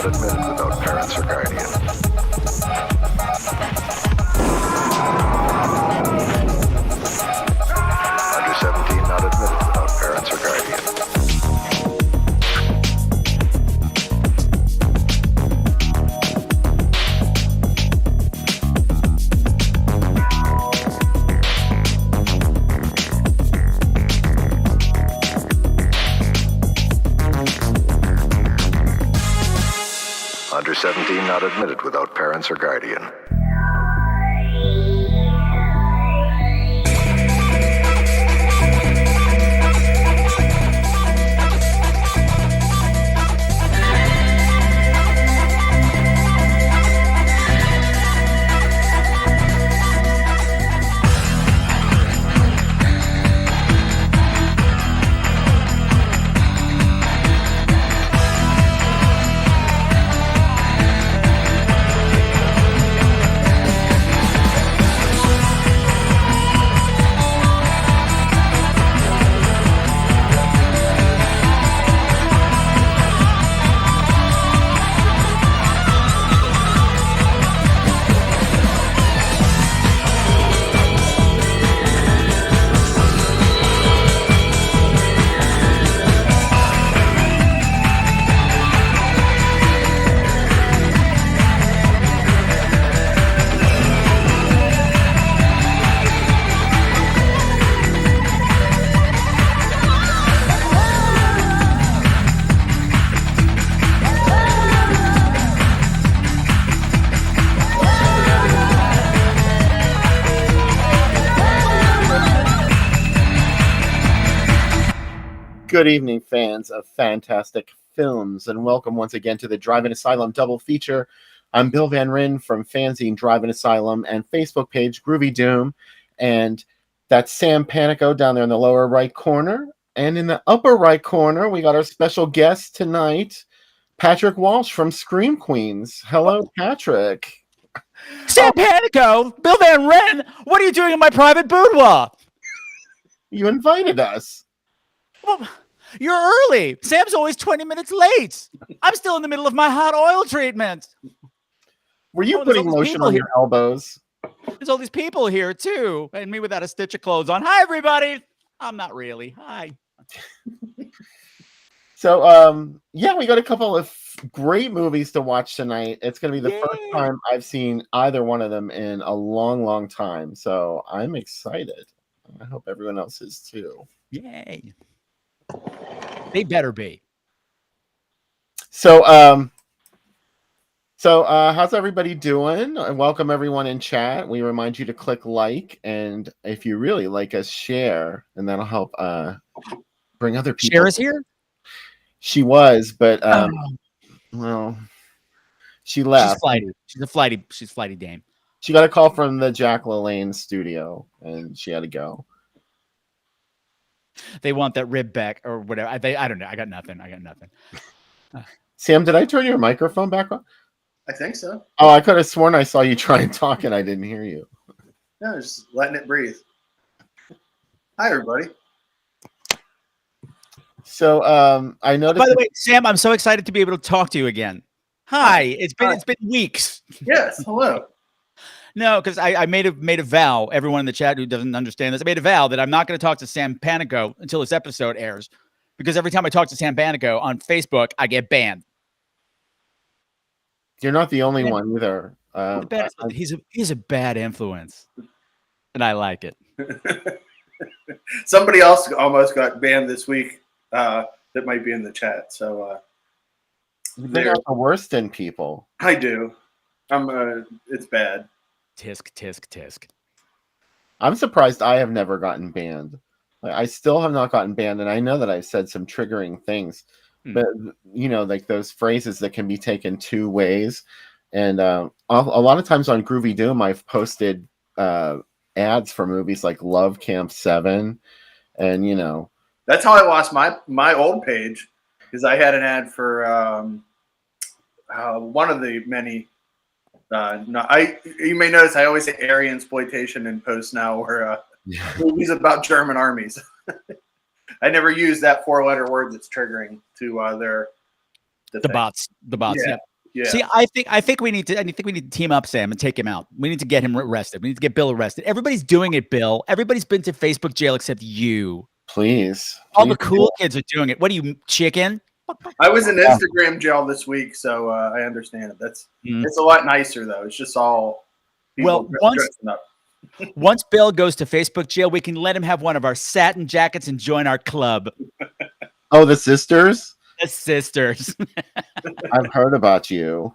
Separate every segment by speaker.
Speaker 1: not admitted without parents or guardians. Under 17 not admitted without parents or guardians. Under 17 not admitted without parents or guardian.
Speaker 2: Good evening, fans of fantastic films, and welcome once again to the Drive-In Asylum double feature. I'm Bill Van Ryn from fanzine Drive-In Asylum and Facebook page Groovy Doom, and that's Sam Panico down there in the lower right corner. And in the upper right corner, we got our special guest tonight, Patrick Walsh from ScreamQueenz. Hello, Patrick.
Speaker 3: Sam Panico, Bill Van Ryn, what are you doing in my private boudoir?
Speaker 2: You invited us.
Speaker 3: Well, you're early. Sam's always 20 minutes late. I'm still in the middle of my hot oil treatment.
Speaker 2: Were you putting lotion on your elbows?
Speaker 3: There's all these people here, too. And me without a stitch of clothes on. Hi, everybody. I'm not really. Hi.
Speaker 2: So, yeah, we got a couple of great movies to watch tonight. It's going to be the first time I've seen either one of them in a long, long time. So I'm excited. I hope everyone else is, too.
Speaker 3: Yay. They better be.
Speaker 2: So, how's everybody doing? Welcome everyone in chat. We remind you to click like, and if you really like us, share, and that'll help bring other people.
Speaker 3: Cher is here?
Speaker 2: She was, but well, she left.
Speaker 3: She's a flighty dame.
Speaker 2: She got a call from the Jack LaLanne studio, and she had to go.
Speaker 3: They want that rib back or whatever. I don't know. I got nothing.
Speaker 2: Sam, did I turn your microphone back on?
Speaker 4: I think so.
Speaker 2: Oh, I could have sworn I saw you try and talk and I didn't hear you.
Speaker 4: No, just letting it breathe. Hi, everybody.
Speaker 2: So I noticed.
Speaker 3: By the way, Sam, I'm so excited to be able to talk to you again. Hi. It's been weeks.
Speaker 4: Yes. Hello.
Speaker 3: No, because I made a vow. Everyone in the chat who doesn't understand this, I made a vow that I'm not going to talk to Sam Panico until this episode airs, because every time I talk to Sam Panico on Facebook, I get banned.
Speaker 2: You're not the only one either.
Speaker 3: He's a bad influence, and I like it.
Speaker 4: Somebody else almost got banned this week. That might be in the chat. So
Speaker 2: they're the worst in people.
Speaker 4: I do. It's bad.
Speaker 3: Tisk.
Speaker 2: I'm surprised I have never gotten banned. I still have not gotten banned, and I know that I've said some triggering things, but you know, like those phrases that can be taken two ways. And a lot of times on Groovy Doom, I've posted ads for movies like Love Camp 7, and you know,
Speaker 4: that's how I lost my old page, because I had an ad for one of the many. You may notice I always say area exploitation in posts now, where movies about German armies. I never use that 4-letter word that's triggering to the
Speaker 3: bots.
Speaker 4: Yeah. Yeah.
Speaker 3: See, I think we need to team up, Sam, and take him out. We need to get him arrested. We need to get Bill arrested. Everybody's doing it, Bill. Everybody's been to Facebook jail except you.
Speaker 2: Please.
Speaker 3: All the cool kids are doing it. What are you, chicken?
Speaker 4: I was in Instagram jail this week, so I understand it. It's a lot nicer though. It's just all people dressing up.
Speaker 3: Once Bill goes to Facebook jail, we can let him have one of our satin jackets and join our club.
Speaker 2: Oh, the sisters?
Speaker 3: The sisters.
Speaker 2: I've heard about you.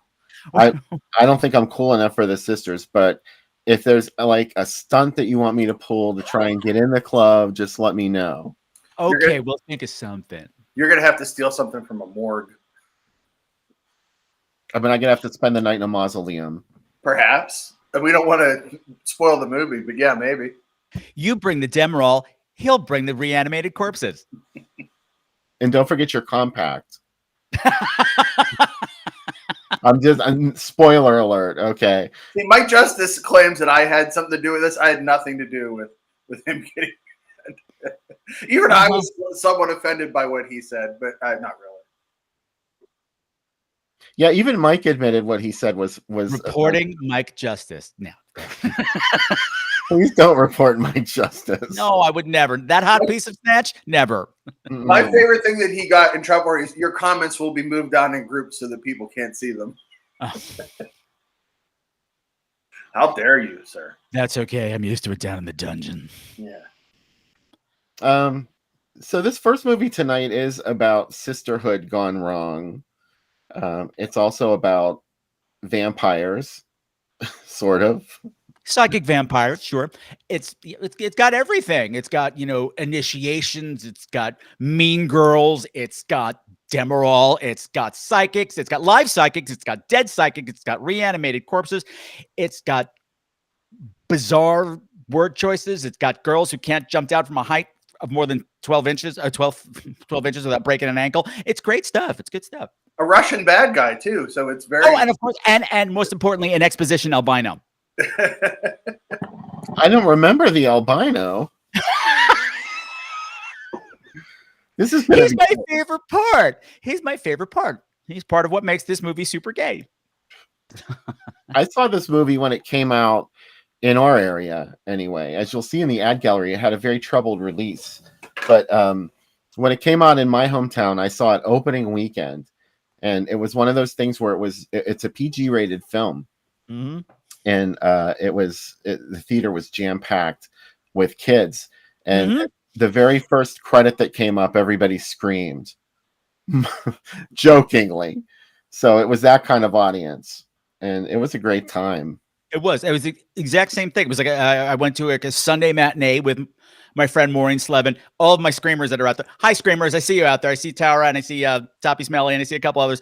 Speaker 2: I don't think I'm cool enough for the sisters, but if there's like a stunt that you want me to pull to try and get in the club, just let me know.
Speaker 3: Okay, we'll think of something.
Speaker 4: You're gonna have to steal something from a morgue.
Speaker 2: I mean, I'm gonna have to spend the night in a mausoleum.
Speaker 4: Perhaps. We don't want to spoil the movie, but yeah, maybe.
Speaker 3: You bring the Demerol, he'll bring the reanimated corpses.
Speaker 2: And don't forget your compact. Spoiler alert. Okay.
Speaker 4: See, Mike Justice claims that I had something to do with this. I had nothing to do with him getting. Even I was somewhat offended by what he said, but not really.
Speaker 2: Yeah, even Mike admitted what he said was
Speaker 3: reporting Mike Justice. No.
Speaker 2: Please don't report Mike Justice.
Speaker 3: No, I would never. That hot piece of snatch? Never.
Speaker 4: My favorite thing that he got in trouble is your comments will be moved on in groups so that people can't see them.
Speaker 3: Oh.
Speaker 4: How dare you, sir?
Speaker 3: That's okay. I'm used to it down in the dungeon.
Speaker 4: Yeah.
Speaker 2: So this first movie tonight is about sisterhood gone wrong. It's also about vampires, sort of.
Speaker 3: Psychic vampires, sure. It's got everything. It's got, initiations. It's got mean girls. It's got Demerol. It's got psychics. It's got live psychics. It's got dead psychics. It's got reanimated corpses. It's got bizarre word choices. It's got girls who can't jump out from a height of more than 12 inches without breaking an ankle. It's great stuff. It's good stuff.
Speaker 4: A Russian bad guy too. So it's very.
Speaker 3: Oh, and of course, and most importantly, an exposition albino.
Speaker 2: I don't remember the albino. He's my
Speaker 3: favorite part. He's my favorite part. He's part of what makes this movie super gay.
Speaker 2: I saw this movie when it came out in our area anyway. As you'll see in the ad gallery, it had a very troubled release. But when it came out in my hometown, I saw it opening weekend. And it was one of those things where it's a PG rated film.
Speaker 3: Mm-hmm.
Speaker 2: And the theater was jam-packed with kids. And the very first credit that came up, everybody screamed. Jokingly. So it was that kind of audience. And it was a great time.
Speaker 3: It was the exact same thing. It was like I went to a Sunday matinee with my friend Maureen Slevin. All of my screamers that are out there. Hi, screamers. I see you out there. I see Tara and I see Toppy Smelly and I see a couple others.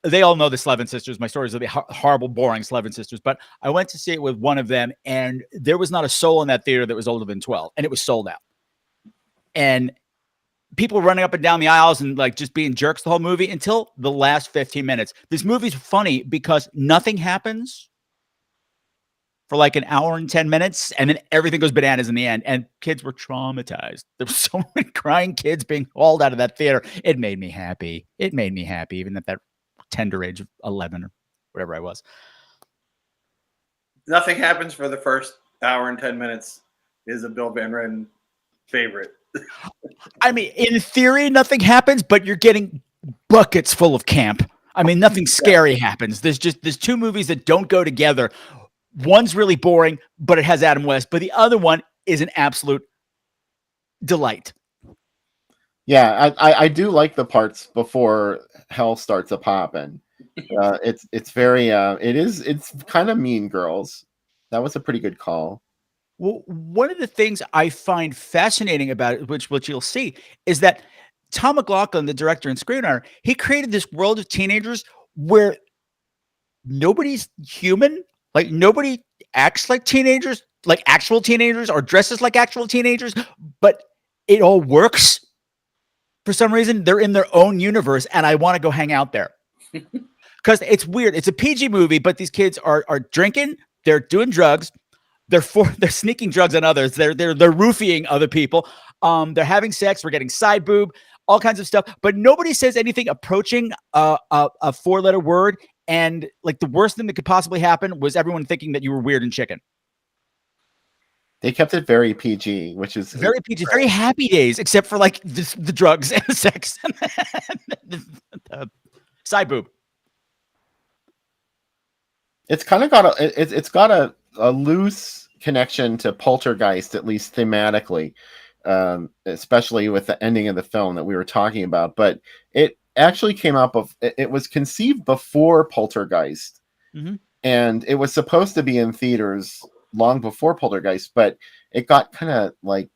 Speaker 3: They all know the Slevin sisters. My stories are the horrible, boring Slevin sisters. But I went to see it with one of them, and there was not a soul in that theater that was older than 12, and it was sold out. And people were running up and down the aisles and like just being jerks the whole movie until the last 15 minutes. This movie's funny because nothing happens for like an hour and 10 minutes, and then everything goes bananas in the end, and kids were traumatized. There were so many crying kids being hauled out of that theater. It made me happy. Even at that tender age of 11 or whatever I was.
Speaker 4: Nothing happens for the first hour and 10 minutes is a Bill Van Ryn favorite.
Speaker 3: I mean, in theory, nothing happens, but you're getting buckets full of camp. I mean, nothing scary happens. There's two movies that don't go together. One's really boring, but it has Adam West, but the other one is an absolute delight.
Speaker 2: Yeah, I do like the parts before hell starts a popping. It's kind of Mean Girls. That was a pretty good call.
Speaker 3: Well, one of the things I find fascinating about it, which you'll see, is that Tom McLaughlin, the director and screenwriter, he created this world of teenagers where nobody's human. Like nobody acts like teenagers, like actual teenagers, or dresses like actual teenagers, but it all works. For some reason, they're in their own universe, and I want to go hang out there. Because it's weird. It's a PG movie, but these kids are drinking, they're doing drugs, they're sneaking drugs on others, they're roofing other people, they're having sex, we're getting side boob, all kinds of stuff, but nobody says anything approaching a 4-letter word, And like the worst thing that could possibly happen was everyone thinking that you were weird and chicken.
Speaker 2: They kept it very PG, which is
Speaker 3: Very PG, very happy days, except for like the drugs and the sex and the side boob.
Speaker 2: It's kind of got it's got a loose connection to Poltergeist, at least thematically, especially with the ending of the film that we were talking about. But it actually came up it was conceived before Poltergeist, and it was supposed to be in theaters long before Poltergeist, but it got kind of like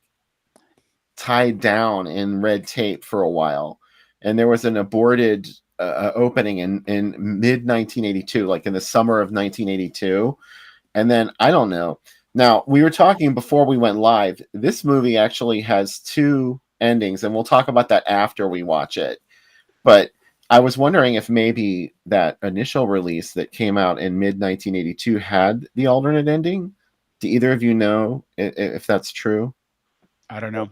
Speaker 2: tied down in red tape for a while, and there was an aborted opening in mid 1982, like in the summer of 1982, and then I don't know. Now, we were talking before we went live. This movie actually has 2 endings, and we'll talk about that after we watch it. But I was wondering if maybe that initial release that came out in mid 1982 had the alternate ending. Do either of you know if that's true?
Speaker 3: I don't know.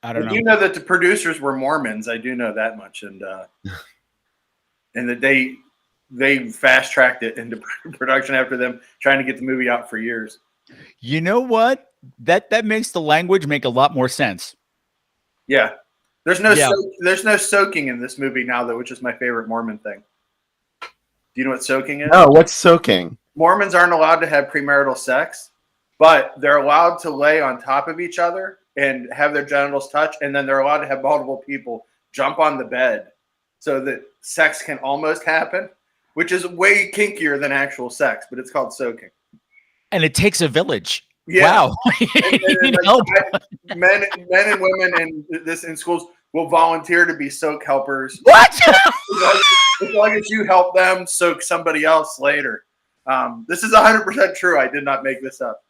Speaker 3: I
Speaker 4: do know that the producers were Mormons. I do know that much, and that they fast tracked it into production after them trying to get the movie out for years.
Speaker 3: You know what? That makes the language make a lot more sense.
Speaker 4: Yeah, there's no soaking in this movie now, though, which is my favorite Mormon thing. Do you know what soaking is?
Speaker 2: No, what's soaking?
Speaker 4: Mormons aren't allowed to have premarital sex, but they're allowed to lay on top of each other and have their genitals touch, and then they're allowed to have multiple people jump on the bed so that sex can almost happen, which is way kinkier than actual sex, but it's called soaking.
Speaker 3: And it takes a village.
Speaker 4: Yeah.
Speaker 3: Wow.
Speaker 4: Men and women in schools will volunteer to be soak helpers.
Speaker 3: What?
Speaker 4: As long as you help them soak somebody else later. This is 100% true. I did not make this up.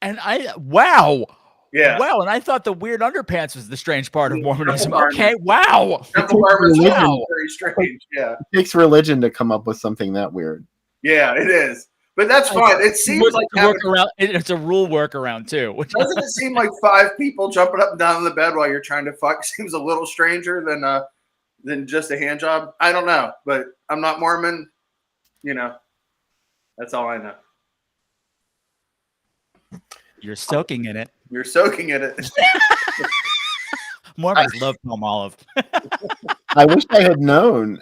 Speaker 3: And wow.
Speaker 4: Yeah.
Speaker 3: Wow. And I thought the weird underpants was the strange part of Mormonism. Okay. Wow.
Speaker 4: Temple Mormons is very strange. Yeah.
Speaker 2: It takes religion to come up with something that weird.
Speaker 4: Yeah, it is. But that's fine. It seems like
Speaker 3: it's a rule workaround too.
Speaker 4: Doesn't it seem like 5 people jumping up and down on the bed while you're trying to fuck seems a little stranger than just a hand job? I don't know, but I'm not Mormon. You know, that's all I know.
Speaker 3: You're soaking in it.
Speaker 4: You're soaking in it.
Speaker 3: Mormons love palm olive.
Speaker 2: I wish I had known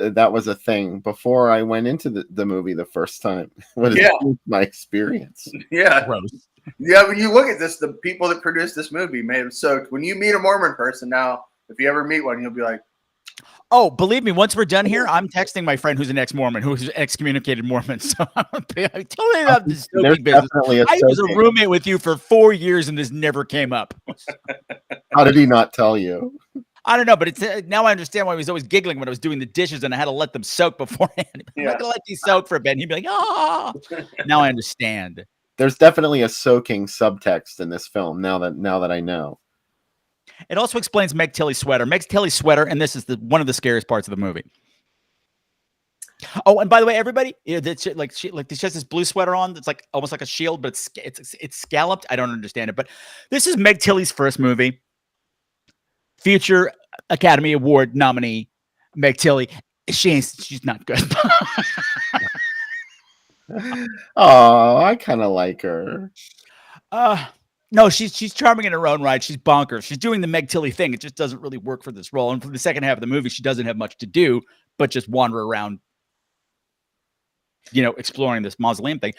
Speaker 2: that was a thing before I went into the movie the first time. What is my experience?
Speaker 4: Yeah.
Speaker 3: Gross.
Speaker 4: Yeah, when you look at this, the people that produced this movie may have soaked. When you meet a Mormon person now, if you ever meet one, you'll be like,
Speaker 3: oh, believe me, once we're done here, I'm texting my friend who's an ex-Mormon, who's excommunicated Mormon. So I'm telling you about this soaking business. I was a roommate with you for 4 years and this never came up.
Speaker 2: How did he not tell you?
Speaker 3: I don't know, but it's now I understand why he was always giggling when I was doing the dishes and I had to let them soak beforehand. I'm not gonna let these soak for a bit. And he'd be like, "Oh." Now I understand.
Speaker 2: There's definitely a soaking subtext in this film. Now that I know.
Speaker 3: It also explains Meg Tilly's sweater. Meg Tilly's sweater, and this is one of the scariest parts of the movie. Oh, and by the way, everybody, she has this blue sweater on. That's like almost like a shield, but it's scalloped. I don't understand it, but this is Meg Tilly's first movie. Future Academy Award nominee Meg Tilly. She's not good.
Speaker 2: Oh, I kind of like her.
Speaker 3: No, she's charming in her own right. She's bonkers. She's doing the Meg Tilly thing. It just doesn't really work for this role. And for the second half of the movie, she doesn't have much to do but just wander around, exploring this mausoleum thing.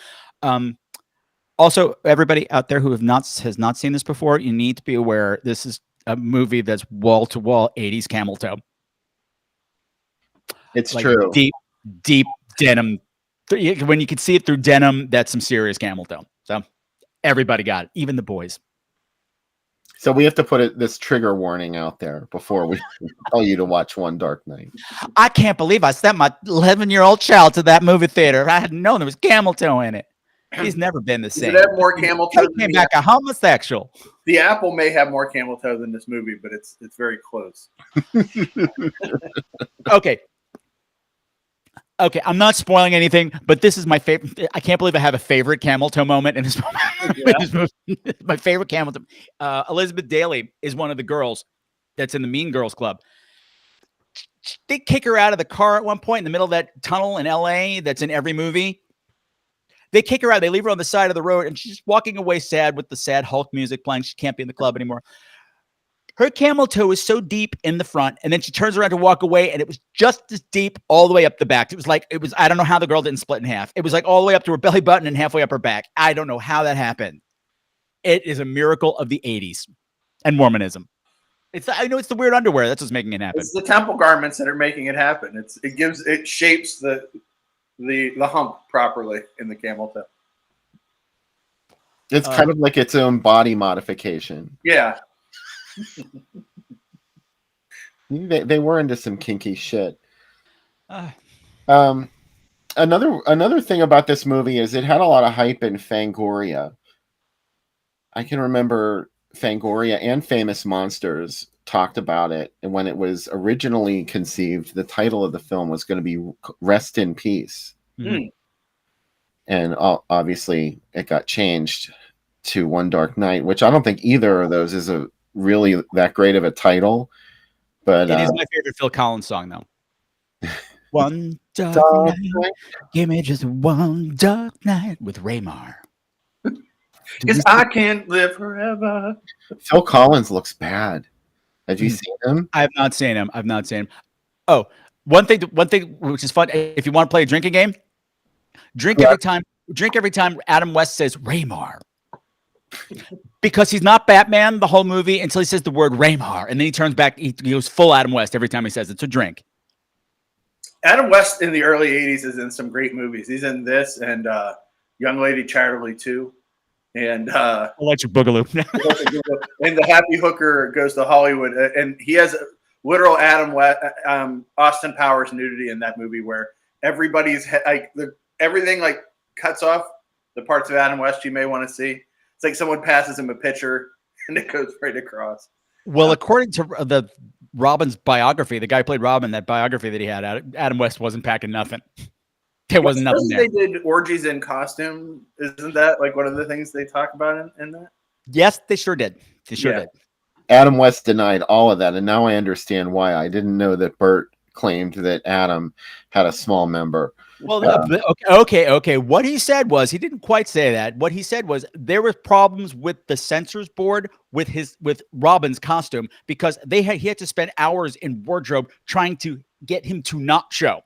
Speaker 3: Also, everybody out there who has not seen this before, you need to be aware this is a movie that's wall-to-wall 80s camel toe.
Speaker 2: It's true.
Speaker 3: Deep denim. When you can see it through denim, that's some serious camel toe. So everybody got it, even the boys.
Speaker 2: So we have to put this trigger warning out there before we tell you to watch One Dark Night.
Speaker 3: I can't believe I sent my 11-year-old child to that movie theater. If I hadn't known there was camel toe in it. He's never been the same.
Speaker 4: Does it have more camel toe?
Speaker 3: He came back a homosexual.
Speaker 4: The apple may have more camel toe than this movie, but it's very close.
Speaker 3: Okay, I'm not spoiling anything, but this is my favorite. I can't believe I have a favorite camel toe moment in this movie. My favorite camel toe. Elizabeth Daly is one of the girls that's in the Mean Girls Club. They kick her out of the car at one point in the middle of that tunnel in LA that's in every movie. They kick her out. They leave her on the side of the road, and she's just walking away sad with the sad Hulk music playing. She can't be in the club anymore. Her camel toe is so deep in the front, and then she turns around to walk away, and it was just as deep all the way up the back. I don't know how the girl didn't split in half. It was like all the way up to her belly button and halfway up her back. I don't know how that happened. It is a miracle of the 80s and Mormonism. I know it's the weird underwear that's what's making it happen.
Speaker 4: It's the temple garments that are making it happen. It shapes the hump properly in the camel toe.
Speaker 2: It's kind of like its own body modification.
Speaker 4: Yeah.
Speaker 2: They were into some kinky shit. Another thing about this movie is it had a lot of hype in Fangoria. I can remember Fangoria and Famous Monsters talked about it, and when it was originally conceived, the title of the film was going to be Rest in Peace.
Speaker 4: Mm-hmm.
Speaker 2: And obviously it got changed to One Dark Night, which I don't think either of those is really that great of a title. But
Speaker 3: it is my favorite Phil Collins song, though. One dark night, give me just one dark night with Raymar.
Speaker 4: Because I can't live forever.
Speaker 2: Phil Collins looks bad. Have you seen him?
Speaker 3: I have not seen him. Oh, one thing which is fun. If you want to play a drinking game, drink every time Adam West says Raymar. Because he's not Batman the whole movie until he says the word Raymar, and then he turns back. He goes full Adam West every time he says it. So drink.
Speaker 4: Adam West in the early 80s is in some great movies. He's in this and Young Lady Charitably 2. And
Speaker 3: Electric Boogaloo.
Speaker 4: And The Happy Hooker Goes to Hollywood. And he has literal Adam West, Austin Powers nudity in that movie where everybody's everything like cuts off the parts of Adam West you may want to see. It's like someone passes him a picture and it goes right across.
Speaker 3: Well, according to the Robin's biography, the guy who played Robin, that biography that he had, Adam West wasn't packing nothing. There wasn't nothing there.
Speaker 4: They did orgies in costume. Isn't that like one of the things they talk about in that?
Speaker 3: Yes, they sure did. Did.
Speaker 2: Adam West denied all of that, and now I understand why. I didn't know that Bert claimed that Adam had a small member.
Speaker 3: Well, okay. What he said was, he didn't quite say that. What he said was there were problems with the censors board with Robin's costume because he had to spend hours in wardrobe trying to get him to not show.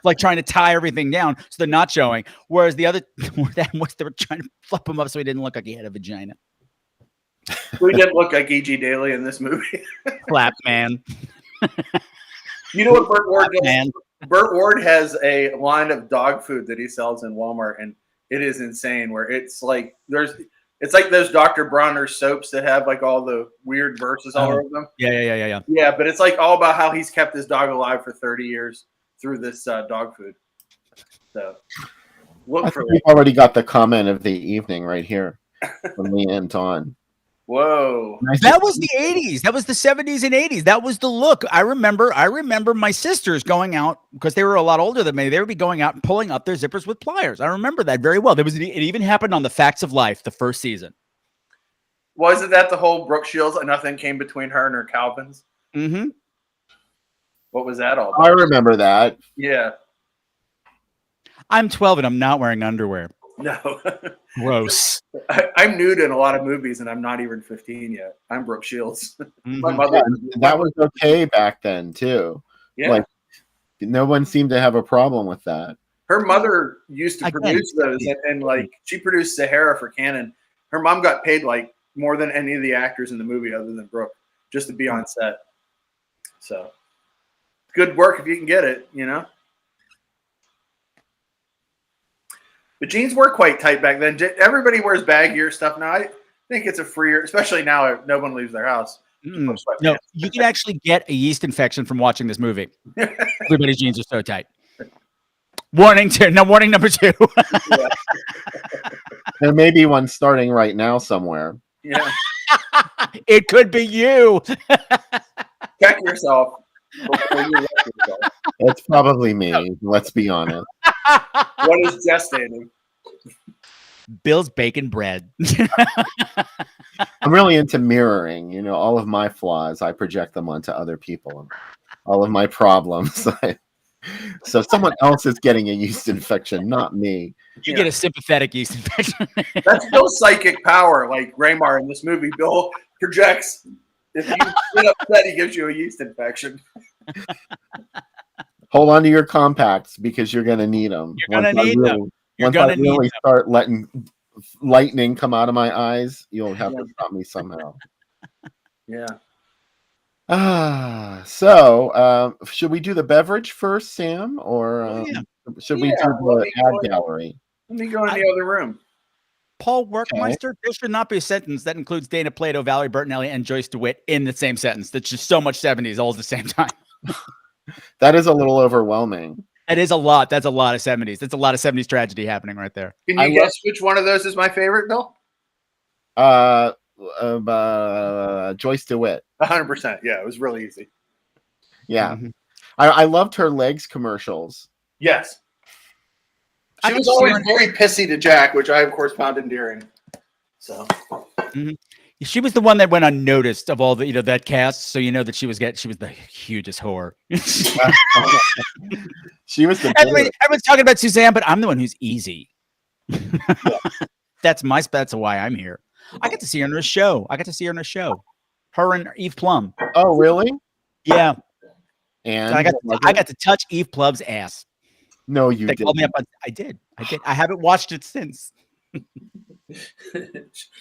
Speaker 3: Like trying to tie everything down so they're not showing. Whereas the other they were trying to flip him up so he didn't look like he had a vagina.
Speaker 4: We didn't look like E.G. Daily in this movie.
Speaker 3: Clap, man.
Speaker 4: You know what Burt Ward does? Burt Ward has a line of dog food that he sells in Walmart, and it is insane. Where it's like it's like those Dr. Bronner soaps that have like all the weird verses all over them.
Speaker 3: Yeah.
Speaker 4: Yeah, but it's like all about how he's kept his dog alive for 30 years through this dog food. So look for it.
Speaker 2: We've already got the comment of the evening right here from Leanne on.
Speaker 4: Whoa.
Speaker 3: That was the 80s. That was the 70s and 80s. That was the look. I remember my sisters going out because they were a lot older than me. They would be going out and pulling up their zippers with pliers. I remember that very well. It even happened on The Facts of Life, the first season.
Speaker 4: Wasn't that the whole Brooke Shields? Nothing came between her and her Calvins.
Speaker 3: Mm-hmm.
Speaker 4: What was that all about?
Speaker 2: I remember that.
Speaker 4: Yeah.
Speaker 3: I'm 12 and I'm not wearing underwear.
Speaker 4: No.
Speaker 3: Gross.
Speaker 4: I'm nude in a lot of movies and I'm not even 15 yet. I'm Brooke Shields.
Speaker 3: Mm-hmm.
Speaker 4: My mother.
Speaker 2: That was okay back then too.
Speaker 4: Yeah.
Speaker 2: Like no one seemed to have a problem with that.
Speaker 4: Her mother used to produce those and like she produced Sahara for Canon. Her mom got paid like more than any of the actors in the movie other than Brooke just to be on set. So good work if you can get it, you know. But jeans were quite tight back then. Everybody wears baggier stuff now. I think it's a freer, especially now no one leaves their house.
Speaker 3: No, you can actually get a yeast infection from watching this movie. Everybody's jeans are so tight. Warning number 2.
Speaker 2: Yeah. There may be one starting right now somewhere.
Speaker 4: Yeah.
Speaker 3: It could be you.
Speaker 4: Check yourself. Before you wreck yourself.
Speaker 2: It's probably me. Let's be honest.
Speaker 4: What is gestating?
Speaker 3: Bill's bacon bread.
Speaker 2: I'm really into mirroring. All of my flaws, I project them onto other people, and all of my problems. So someone else is getting a yeast infection, not me.
Speaker 3: You get a sympathetic yeast infection.
Speaker 4: That's Bill's psychic power. Like Raymar in this movie, Bill projects. If you get upset, he gives you a yeast infection.
Speaker 2: Hold on to your compacts because you're going to need them.
Speaker 3: You're going to need them.
Speaker 2: Once I really start letting lightning come out of my eyes, you'll have to stop me somehow.
Speaker 4: Yeah.
Speaker 2: So should we do the beverage first, Sam, or should we do the ad gallery?
Speaker 4: Let me go in the other room.
Speaker 3: Paul Workmeister, there should not be a sentence that includes Dana Plato, Valerie Bertinelli, and Joyce DeWitt in the same sentence. That's just so much 70s all at the same time.
Speaker 2: That is a little overwhelming.
Speaker 3: That is a lot. That's a lot of 70s. That's a lot of 70s tragedy happening right there.
Speaker 4: Can you guess which one of those is my favorite, Bill?
Speaker 2: Joyce DeWitt.
Speaker 4: 100%. Yeah, it was really easy.
Speaker 2: Yeah. Mm-hmm. I loved her legs commercials.
Speaker 4: Yes. She was always very pissy to Jack, which I, of course, found endearing. So.
Speaker 3: Mm-hmm. She was the one that went unnoticed of all the, that cast. So that she was the hugest whore.
Speaker 2: She was the
Speaker 3: everyone's talking about Suzanne, but I'm the one who's easy. That's why I'm here. I got to see her in a show. Her and Eve Plum.
Speaker 2: Oh, really?
Speaker 3: Yeah.
Speaker 2: And
Speaker 3: so I got to touch Eve Plum's ass.
Speaker 2: No, you
Speaker 3: didn't. Called me up I did. I haven't watched it since.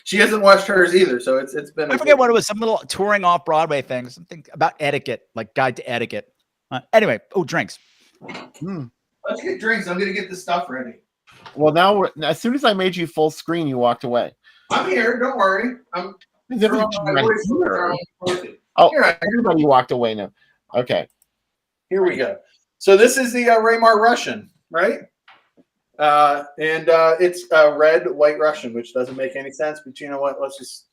Speaker 4: She hasn't watched hers either, so it's been.
Speaker 3: I forget what it was. Some little touring off Broadway thing. Something about etiquette, like guide to etiquette. Anyway, drinks.
Speaker 4: Let's get drinks. I'm gonna get the stuff ready.
Speaker 2: Well, now as soon as I made you full screen, you walked away.
Speaker 4: I'm here. Don't worry.
Speaker 2: Everybody walked away now. Okay.
Speaker 4: Here we go. So this is the Raymar Russian, right? And it's red, white Russian, which doesn't make any sense. But you know what? Let's just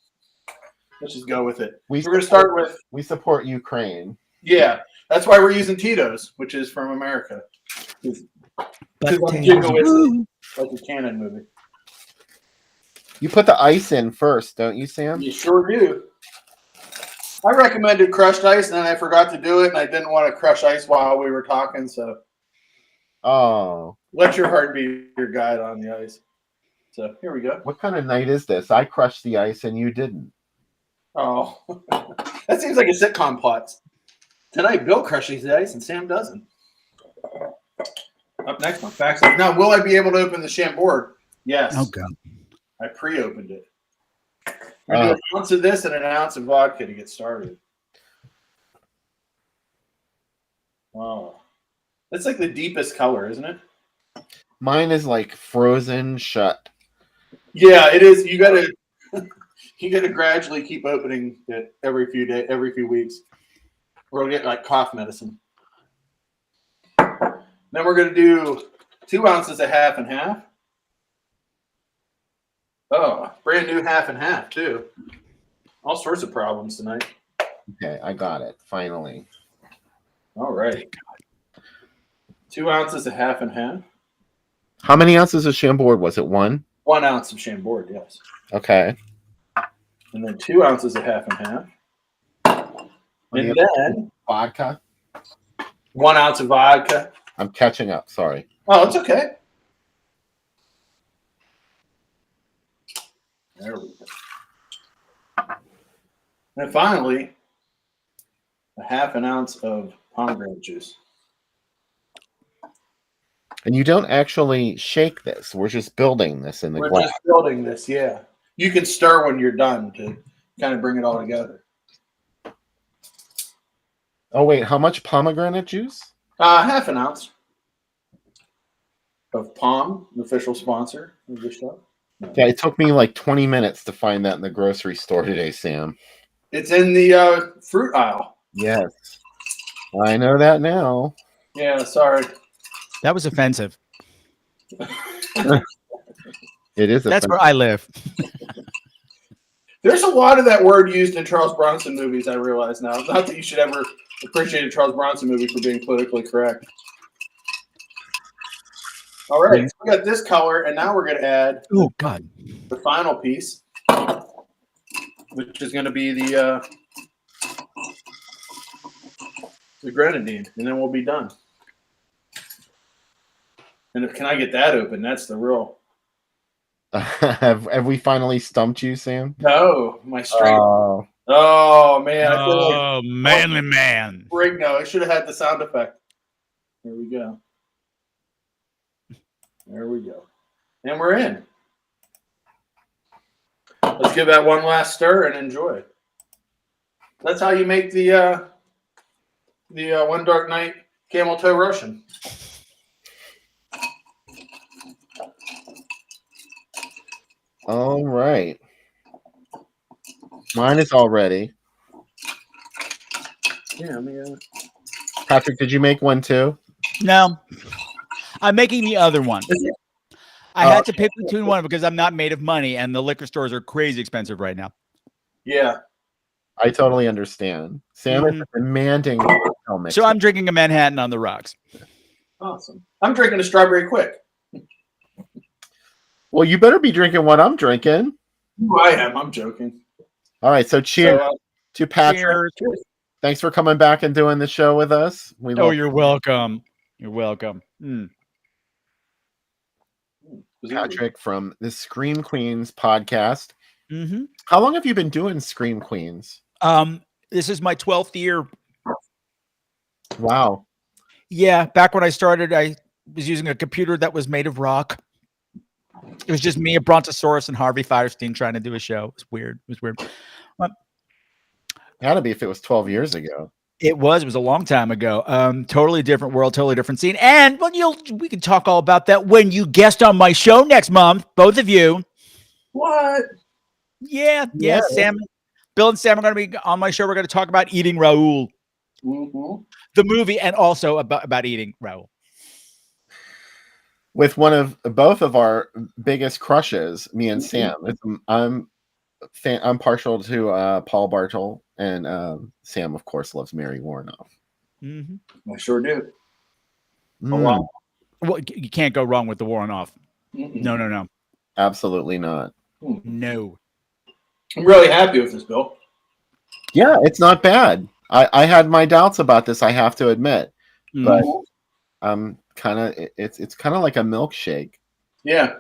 Speaker 4: go with it. We're going to start with.
Speaker 2: We support Ukraine.
Speaker 4: Yeah, that's why we're using Tito's, which is from America. Like a Cannon movie.
Speaker 2: You put the ice in first, don't you, Sam?
Speaker 4: You sure do. I recommended crushed ice, and then I forgot to do it, and I didn't want to crush ice while we were talking, so.
Speaker 2: Oh.
Speaker 4: Let your heart be your guide on the ice. So here we go.
Speaker 2: What kind of night is this? I crushed the ice and you didn't.
Speaker 4: Oh. That seems like a sitcom plot. Tonight, Bill crushes the ice and Sam doesn't. Up next, my facts. Now, will I be able to open the Chambord? Yes.
Speaker 3: Oh, God.
Speaker 4: I pre-opened it. We're going to do an ounce of this and an ounce of vodka to get started. Wow. That's like the deepest color, isn't it?
Speaker 2: Mine is like frozen shut.
Speaker 4: Yeah, it is. You gotta gradually keep opening it every few weeks. We'll get like cough medicine. Then we're gonna do 2 ounces of half and half. Oh, brand new half and half too. All sorts of problems tonight.
Speaker 2: Okay, I got it finally.
Speaker 4: All right. 2 ounces of half and half.
Speaker 2: How many ounces of Chambord was it? 1?
Speaker 4: 1 ounce of Chambord, yes.
Speaker 2: Okay.
Speaker 4: And then 2 ounces of half and half. And then
Speaker 2: vodka.
Speaker 4: 1 ounce of vodka.
Speaker 2: I'm catching up. Sorry.
Speaker 4: Oh, it's okay. There we go. And finally, a half an ounce of pomegranate juice.
Speaker 2: And you don't actually shake this. We're just building this in the glass.
Speaker 4: We're just building this, yeah. You can stir when you're done to kind of bring it all together.
Speaker 2: Oh, wait. How much pomegranate juice?
Speaker 4: Half an ounce of Palm, the official sponsor of the show.
Speaker 2: Yeah, it took me like 20 minutes to find that in the grocery store today, Sam.
Speaker 4: It's in the fruit aisle.
Speaker 2: Yes. I know that now.
Speaker 4: Yeah, sorry.
Speaker 3: That was offensive.
Speaker 2: It is.
Speaker 3: That's where I live.
Speaker 4: There's a lot of that word used in Charles Bronson movies, I realize now. Not that you should ever appreciate a Charles Bronson movie for being politically correct. All right, so we got this color, and now we're going to add
Speaker 3: oh God,
Speaker 4: the final piece. which is going to be the grenadine, and then we'll be done. And can I get that open? That's the real.
Speaker 2: Have we finally stumped you, Sam?
Speaker 4: No, my strength. Oh man! I feel like
Speaker 3: manly man.
Speaker 4: No, I should have had the sound effect. There we go. There we go. And we're in. Let's give that one last stir and enjoy. That's how you make the One Dark Night Camel Toe Russian.
Speaker 2: All right. Mine is all ready.
Speaker 4: Yeah,
Speaker 2: Patrick, did you make one too?
Speaker 3: No. I'm making the other one. I had to pick between one because I'm not made of money and the liquor stores are crazy expensive right now.
Speaker 4: Yeah.
Speaker 2: I totally understand. Sam is demanding.
Speaker 3: So I'm drinking a Manhattan on the rocks.
Speaker 4: Awesome. I'm drinking a strawberry quick.
Speaker 2: Well, you better be drinking what I'm drinking.
Speaker 4: I am. I'm joking.
Speaker 2: All right. So cheers to Patrick.
Speaker 3: Cheers.
Speaker 2: Thanks for coming back and doing the show with us.
Speaker 3: You're welcome. You're welcome.
Speaker 2: Patrick from the ScreamQueenz podcast.
Speaker 3: Mm-hmm.
Speaker 2: How long have you been doing ScreamQueenz?
Speaker 3: This is my 12th year.
Speaker 2: Wow.
Speaker 3: Yeah, back when I started, I was using a computer that was made of rock. It was just me, a Brontosaurus, and Harvey Firestein trying to do a show. It was weird.
Speaker 2: Had to be if it was 12 years ago.
Speaker 3: It was a long time ago. Totally different world, totally different scene. And we can talk all about that when you guest on my show next month, both of you.
Speaker 4: What?
Speaker 3: Yeah. Sam, Bill and Sam are going to be on my show. We're going to talk about Eating Raoul, the movie, and also about eating Raoul.
Speaker 2: With both of our biggest crushes, me and Sam. I'm partial to Paul Bartel, and Sam, of course, loves Mary Warnoff.
Speaker 4: I sure do.
Speaker 3: Well, you can't go wrong with the Warnoff. No.
Speaker 2: Absolutely not.
Speaker 3: No.
Speaker 4: I'm really happy with this, Bill.
Speaker 2: Yeah, it's not bad. I had my doubts about this, I have to admit, but it's kind of like a milkshake.
Speaker 4: Yeah.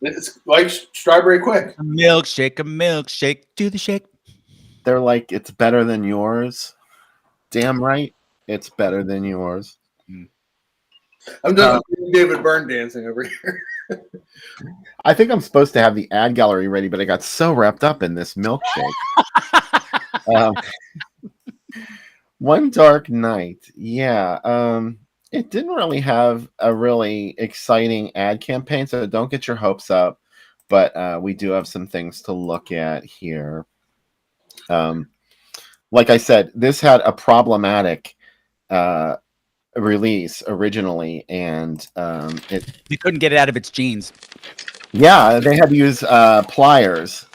Speaker 4: It's like strawberry quick.
Speaker 3: A milkshake, do the shake.
Speaker 2: They're like, it's better than yours. Damn right, it's better than yours.
Speaker 4: I'm doing David Byrne dancing over here.
Speaker 2: I think I'm supposed to have the ad gallery ready, but I got so wrapped up in this milkshake. One Dark Night. Yeah. It didn't really have a really exciting ad campaign, so don't get your hopes up. But we do have some things to look at here. Like I said, this had a problematic release originally, and
Speaker 3: you couldn't get it out of its jeans.
Speaker 2: Yeah, they had to use pliers.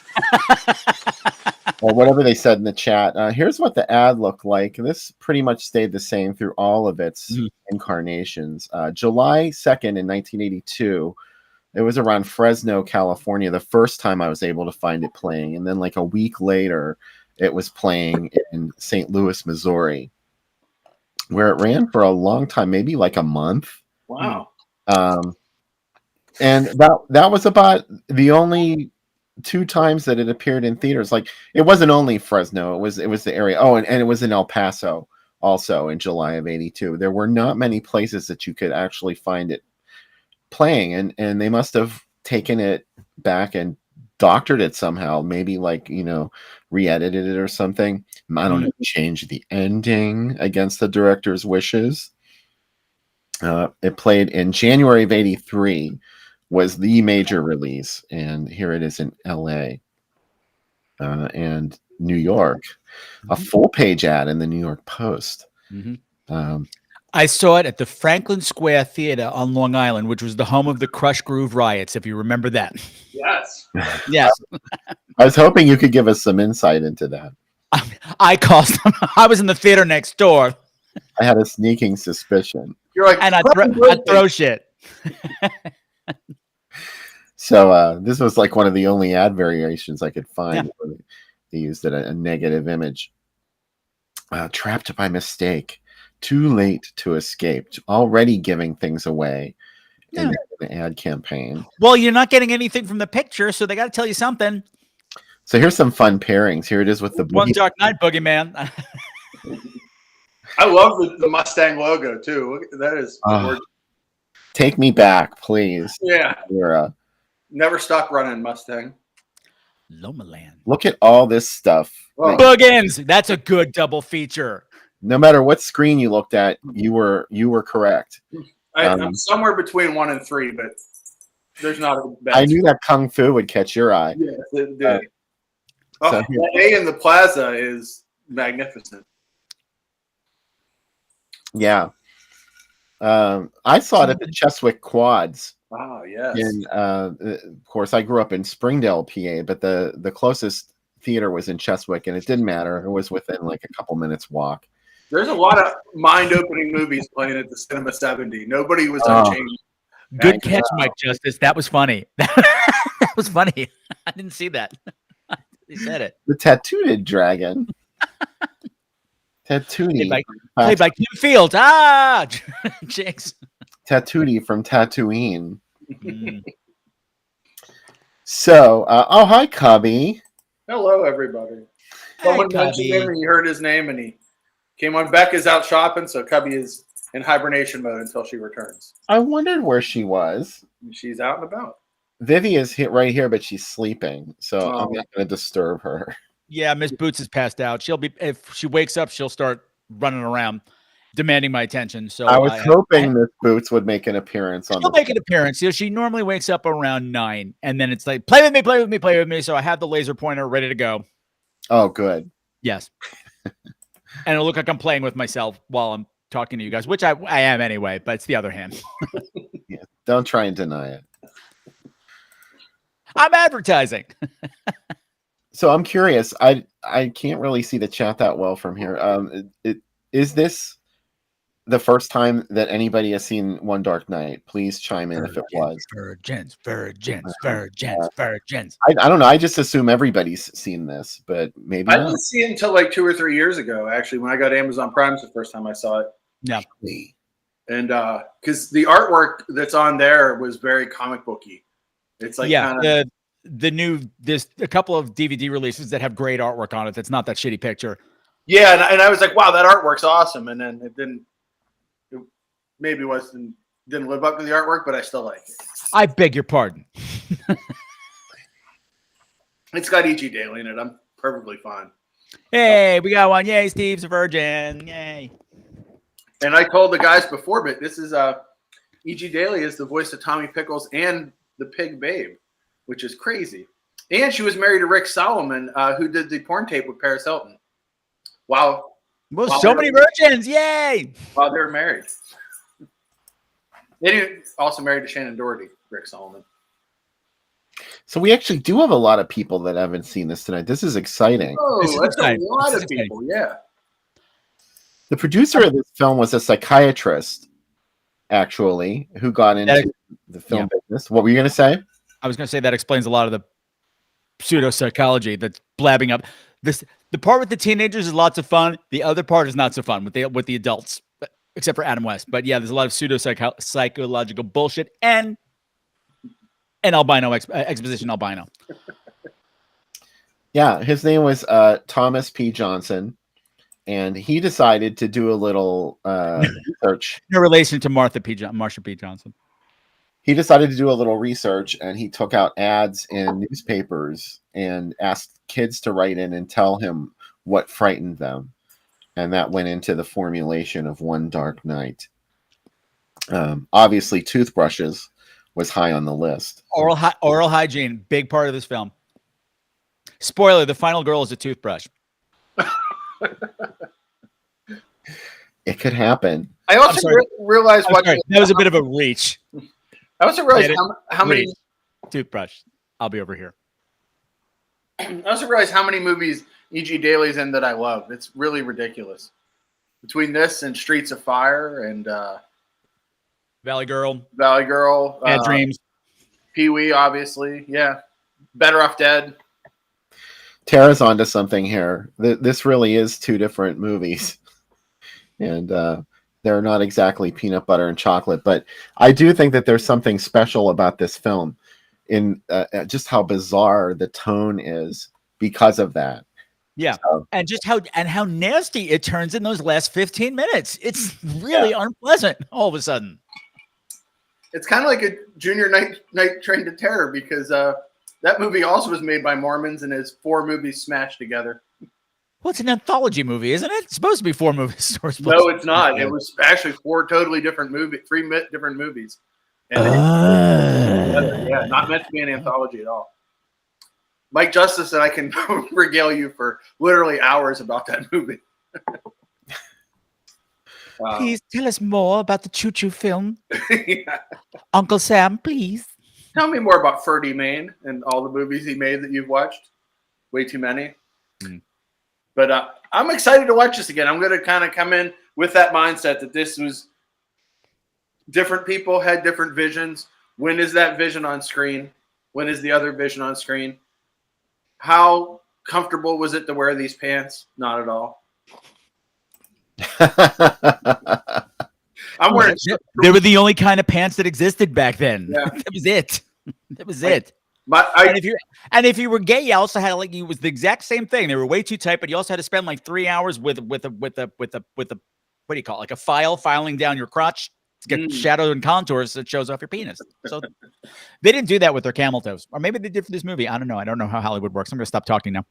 Speaker 2: Or whatever they said in the chat. Here's what the ad looked like. This pretty much stayed the same through all of its incarnations. July 2nd in 1982, it was around Fresno, California, the first time I was able to find it playing. And then like a week later, it was playing in St. Louis, Missouri, where it ran for a long time, maybe like a month.
Speaker 4: Wow.
Speaker 2: And that was about the only 2 times that it appeared in theaters. Like, it wasn't only Fresno, it was the area. Oh, and it was in El Paso also in July of 82. There were not many places that you could actually find it playing, and they must have taken it back and doctored it somehow, maybe like, re-edited it or something. I don't know, changed the ending against the director's wishes. It played in January of 83 was the major release, and here it is in LA and New York. A full-page ad in the New York Post.
Speaker 3: I saw it at the Franklin Square Theater on Long Island, which was the home of the Crush Groove riots, if you remember that.
Speaker 4: Yes.
Speaker 3: Yes.
Speaker 2: I was hoping you could give us some insight into that.
Speaker 3: I caused them. I was in the theater next door.
Speaker 2: I had a sneaking suspicion.
Speaker 4: You're like,
Speaker 3: and I'd throw shit.
Speaker 2: So this was like one of the only ad variations I could find where they used a negative image. Trapped by mistake, too late to escape, already giving things away in the ad campaign.
Speaker 3: Well, you're not getting anything from the picture, so they got to tell you something.
Speaker 2: So here's some fun pairings. Here it is with the
Speaker 3: One Dark Knight boogeyman.
Speaker 4: I love the Mustang logo too. Look, that is
Speaker 2: take me back, please.
Speaker 4: Yeah.
Speaker 2: Era.
Speaker 4: Never stop running, Mustang.
Speaker 3: Lomaland.
Speaker 2: Look at all this stuff.
Speaker 4: Oh.
Speaker 3: Boogans. That's a good double feature.
Speaker 2: No matter what screen you looked at, you were correct.
Speaker 4: I'm somewhere between 1 and 3, but there's not a bad.
Speaker 2: I knew that Kung Fu would catch your eye.
Speaker 4: Yes, it did. The A in the plaza is magnificent.
Speaker 2: Yeah. I saw it at the Cheswick Quads.
Speaker 4: Oh, yes.
Speaker 2: And of course, I grew up in Springdale, PA, but the closest theater was in Cheswick, and it didn't matter. It was within like a couple minutes walk.
Speaker 4: There's a lot of mind-opening movies playing at the Cinema 70. Nobody was unchanged.
Speaker 3: Good catch, Mike Justice. That was funny. That was funny. I didn't see that. He said it.
Speaker 2: The Tattooed Dragon. Tattooed.
Speaker 3: Played by Kim Fields. Ah, Jinx.
Speaker 2: Tattooed from Tatooine. So, hi, Cubby.
Speaker 4: Hello, everybody. Someone mentioned him, and you heard his name, and he came on. Becca's out shopping, so Cubby is in hibernation mode until she returns.
Speaker 2: I wondered where she was.
Speaker 4: She's out and about.
Speaker 2: Vivi is right here, but she's sleeping, so I'm not going to disturb her.
Speaker 3: Yeah, Miss Boots is passed out. If she wakes up, she'll start running around, demanding my attention. So
Speaker 2: I was hoping Miss Boots would make an appearance on.
Speaker 3: She'll make an appearance. You know, she normally wakes up around 9, and then it's like, play with me, play with me, play with me. So I have the laser pointer ready to go.
Speaker 2: Oh, good.
Speaker 3: Yes. And it'll look like I'm playing with myself while I'm talking to you guys, which I am anyway, but it's the other hand.
Speaker 2: Yeah, don't try and deny it.
Speaker 3: I'm advertising.
Speaker 2: So I'm curious. I can't really see the chat that well from here. Is this the first time that anybody has seen One Dark Night? Please chime in if it was.
Speaker 3: Virgins.
Speaker 2: I don't know. I just assume everybody's seen this, but maybe
Speaker 4: I
Speaker 2: not.
Speaker 4: didn't see it until like 2 or 3 years ago, actually, when I got Amazon Prime the first time I saw it.
Speaker 3: Yeah.
Speaker 4: And because the artwork that's on there was very comic booky. It's like
Speaker 3: there's a couple of DVD releases that have great artwork on it. That's not that shitty picture.
Speaker 4: Yeah, and I was like, wow, that artwork's awesome. And then it didn't live up to the artwork, but I still like it.
Speaker 3: I beg your pardon.
Speaker 4: It's got E.G. Daily in it. I'm perfectly fine.
Speaker 3: Hey, we got one. Yay, Steve's a virgin. Yay.
Speaker 4: And I told the guys before, but this is E.G. Daily is the voice of Tommy Pickles and the Pig Babe, which is crazy. And she was married to Rick Solomon, who did the porn tape with Paris Hilton. Wow.
Speaker 3: Well, so many virgins. Yay.
Speaker 4: While they were married. They also married to Shannon Doherty, Rick Solomon.
Speaker 2: So we actually do have a lot of people that haven't seen this tonight. This is exciting.
Speaker 4: Oh, that's a lot of people, yeah.
Speaker 2: The producer of this film was a psychiatrist, actually, who got into the film business. What were you going to say?
Speaker 3: I was going to say that explains a lot of the pseudo-psychology that's blabbing up. The part with the teenagers is lots of fun. The other part is not so fun with the adults, except for Adam West. But yeah, there's a lot of pseudo-psychological bullshit and albino exposition albino.
Speaker 2: Yeah, his name was Thomas P. Johnson, and he decided to do a little research.
Speaker 3: No relation to Marsha P. Johnson.
Speaker 2: He decided to do a little research, and he took out ads in newspapers and asked kids to write in and tell him what frightened them. And that went into the formulation of One Dark Night. Obviously, toothbrushes was high on the list.
Speaker 3: Oral hygiene, big part of this film. Spoiler, the final girl is a toothbrush.
Speaker 2: It could happen.
Speaker 4: I also realized
Speaker 3: that was a bit of a reach.
Speaker 4: I also realized how many
Speaker 3: toothbrush. I'll be over here.
Speaker 4: I also realized how many movies E.G. Daly's in that I love. It's really ridiculous. Between this and Streets of Fire and
Speaker 3: Valley Girl,
Speaker 4: Bad Dreams. Pee-wee, obviously. Yeah. Better Off Dead.
Speaker 2: Tara's onto something here. This really is two different movies. And they're not exactly peanut butter and chocolate, but I do think that there's something special about this film in just how bizarre the tone is because of that.
Speaker 3: Yeah.
Speaker 2: So,
Speaker 3: And just how nasty it turns in those last 15 minutes. It's really unpleasant all of a sudden.
Speaker 4: It's kind of like a Junior Night Train to Terror, because that movie also was made by Mormons and is 4 movies smashed together.
Speaker 3: Well, it's an anthology movie, isn't it? It's supposed to be 4 movies.
Speaker 4: No, it's not. It was actually 4 totally different movies, 3 different movies. And yeah, not meant to be an anthology at all. Mike Justice and I can regale you for literally hours about that movie.
Speaker 3: Please tell us more about the Choo Choo film.
Speaker 4: Yeah.
Speaker 3: Uncle Sam, please.
Speaker 4: Tell me more about Ferdy Mayne and all the movies he made that you've watched. Way too many. But I'm excited to watch this again. I'm going to kind of come in with that mindset that this was different people had different visions. When is that vision on screen? When is the other vision on screen? How comfortable was it to wear these pants? Not at all. I'm wearing.
Speaker 3: They were the only kind of pants that existed back then.
Speaker 4: Yeah.
Speaker 3: That was it. That was it.
Speaker 4: And
Speaker 3: if you were gay, you also had it was the exact same thing. They were way too tight, but you also had to spend like 3 hours with a what do you call it? Like a filing down your crotch to get shadow and contours that shows off your penis. So they didn't do that with their camel toes, or maybe they did for this movie. I don't know. I don't know how Hollywood works. I'm going to stop talking now.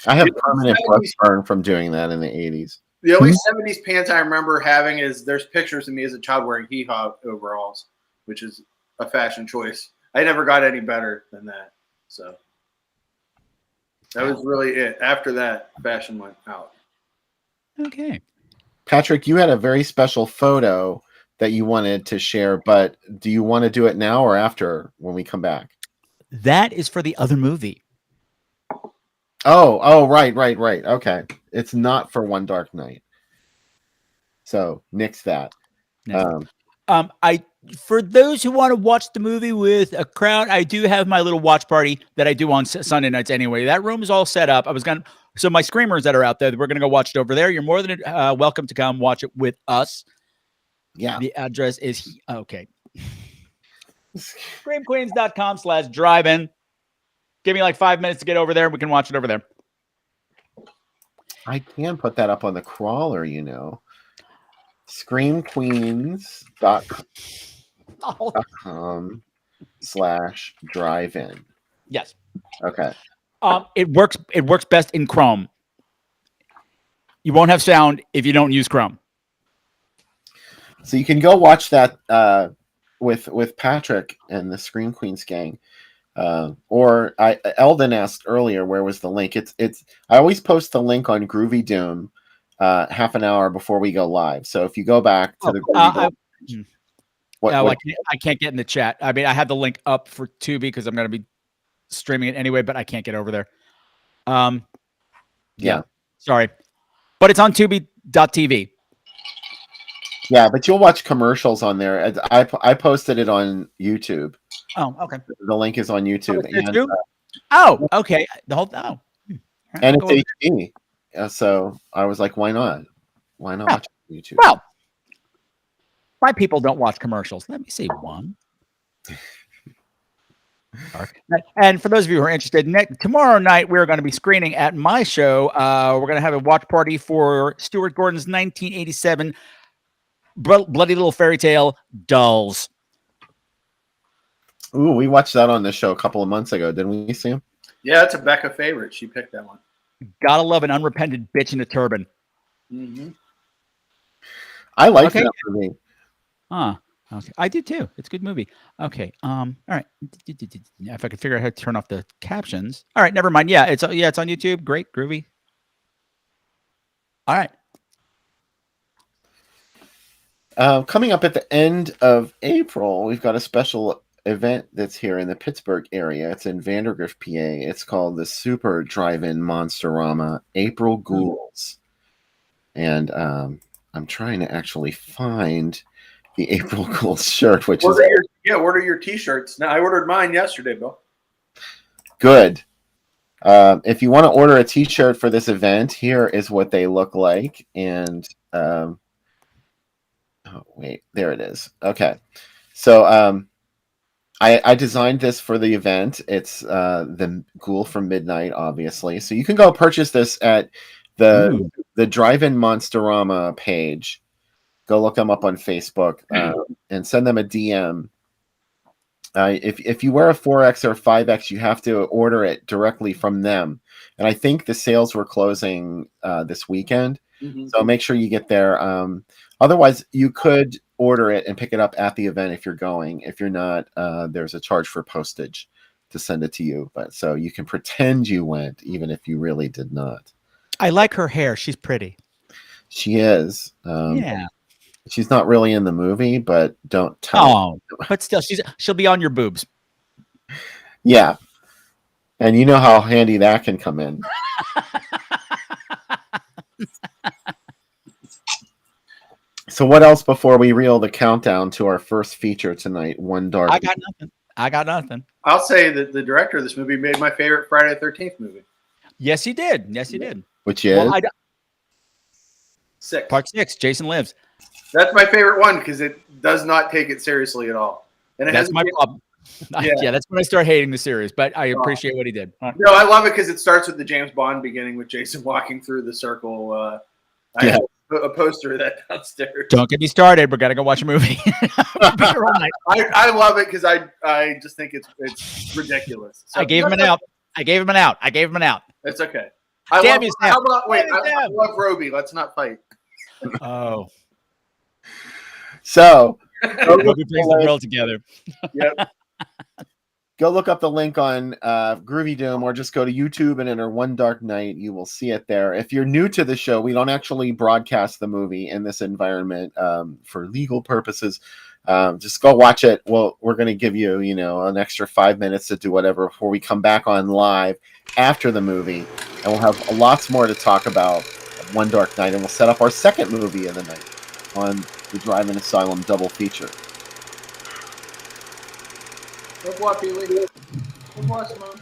Speaker 2: I have permanent burn from doing that in the 80s.
Speaker 4: The only 70s pants I remember having is there's pictures of me as a child wearing hee-haw overalls, which is a fashion choice. I never got any better than that. So that was really it. After that, fashion went out.
Speaker 3: Okay.
Speaker 2: Patrick, you had a very special photo that you wanted to share, but do you want to do it now or after when we come back?
Speaker 3: That is for the other movie.
Speaker 2: Oh, right. Okay. It's not for One Dark Night. So nix that.
Speaker 3: For those who want to watch the movie with a crowd, I do have my little watch party that I do on Sunday nights anyway. That room is all set up. So my screamers that are out there, we're going to go watch it over there. You're more than welcome to come watch it with us.
Speaker 2: Yeah.
Speaker 3: The address is okay. ScreamQueenz.com/drive-in. Give me like 5 minutes to get over there. We can watch it over there.
Speaker 2: I can put that up on the crawler, ScreamQueenz.com/drive-in.
Speaker 3: Yes.
Speaker 2: Okay.
Speaker 3: It works best in Chrome. You won't have sound if you don't use Chrome.
Speaker 2: So you can go watch that with Patrick and the ScreamQueenz gang. Or Eldon asked earlier, where was the link? It's I always post the link on Groovy Doom half an hour before we go live. So if you go back to the Groovy Doom,
Speaker 3: I can't get in the chat. I mean, I have the link up for Tubi because I'm going to be streaming it anyway, but I can't get over there.
Speaker 2: Yeah.
Speaker 3: Sorry. But it's on Tubi.tv.
Speaker 2: Yeah, but you'll watch commercials on there. I posted it on YouTube.
Speaker 3: Oh, okay.
Speaker 2: The link is on YouTube.
Speaker 3: Okay. The whole
Speaker 2: and it's HD. So I was like, why not? Why not watch YouTube?
Speaker 3: Well, my people don't watch commercials. Let me see one. And for those of you who are interested, tomorrow night we're going to be screening at my show. We're going to have a watch party for Stuart Gordon's 1987 bloody little fairy tale, Dolls.
Speaker 2: Ooh, we watched that on the show a couple of months ago, didn't we, Sam?
Speaker 4: Yeah, it's a Becca favorite. She picked that one.
Speaker 3: Gotta love an unrepentant bitch in a turban.
Speaker 4: Mm-hmm.
Speaker 2: I like that movie.
Speaker 3: Okay. I did too. It's a good movie. Okay. All right. If I could figure out how to turn off the captions. All right. Never mind. Yeah. It's on YouTube. Great. Groovy. All right.
Speaker 2: Coming up at the end of April, we've got a special event that's here in the Pittsburgh area. It's in Vandergrift, PA. It's called the Super Drive-In Monsterama April Ghouls. And I'm trying to actually find the April Ghouls shirt, which
Speaker 4: Yeah, order your T-shirts. Now I ordered mine yesterday, Bill.
Speaker 2: Good. If you want to order a T-shirt for this event, here is what they look like. And oh wait, there it is. Okay, so I designed this for the event. It's the Ghoul from Midnight, obviously. So you can go purchase this at the Drive-In Monsterama page. Go look them up on Facebook and send them a DM. If you wear a 4X or 5X, you have to order it directly from them. And I think the sales were closing this weekend. Mm-hmm. So make sure you get there. Otherwise, you could order it and pick it up at the event if you're going. If you're not, there's a charge for postage to send it to you. But so you can pretend you went, even if you really did not.
Speaker 3: I like her hair. She's pretty.
Speaker 2: She is.
Speaker 3: Yeah.
Speaker 2: She's not really in the movie, but don't tell.
Speaker 3: Oh, but still, she'll be on your boobs.
Speaker 2: Yeah, and you know how handy that can come in. So, what else before we reel the countdown to our first feature tonight? One Dark.
Speaker 3: I got nothing.
Speaker 4: I'll say that the director of this movie made my favorite Friday the 13th movie.
Speaker 3: Yes, he did. Yes, he did.
Speaker 2: Which is
Speaker 4: 6.
Speaker 3: Part 6. Jason Lives.
Speaker 4: That's my favorite one because it does not take it seriously at all. And
Speaker 3: that's my problem. Yeah, that's when I start hating the series. But I appreciate what he did.
Speaker 4: No, I love it because it starts with the James Bond beginning with Jason walking through the circle. I have a poster of that downstairs.
Speaker 3: Don't get me started. We're gonna go watch a movie.
Speaker 4: I love it because I just think it's ridiculous. So,
Speaker 3: I gave him an out.
Speaker 4: It's okay.
Speaker 3: Damn you, Sam.
Speaker 4: I love Roby. Let's not fight.
Speaker 3: Oh.
Speaker 2: So,
Speaker 3: Roby brings the world together.
Speaker 4: Yep.
Speaker 2: Go look up the link on Groovy Doom, or just go to YouTube and enter One Dark Night. You will see it there. If you're new to the show, we don't actually broadcast the movie in this environment for legal purposes. Just go watch it. Well, we're going to give you, an extra 5 minutes to do whatever before we come back on live after the movie, and we'll have lots more to talk about One Dark Night, and we'll set up our second movie of the night on the Drive-In Asylum double feature.
Speaker 4: Au revoir, Peely. Au revoir, Simone.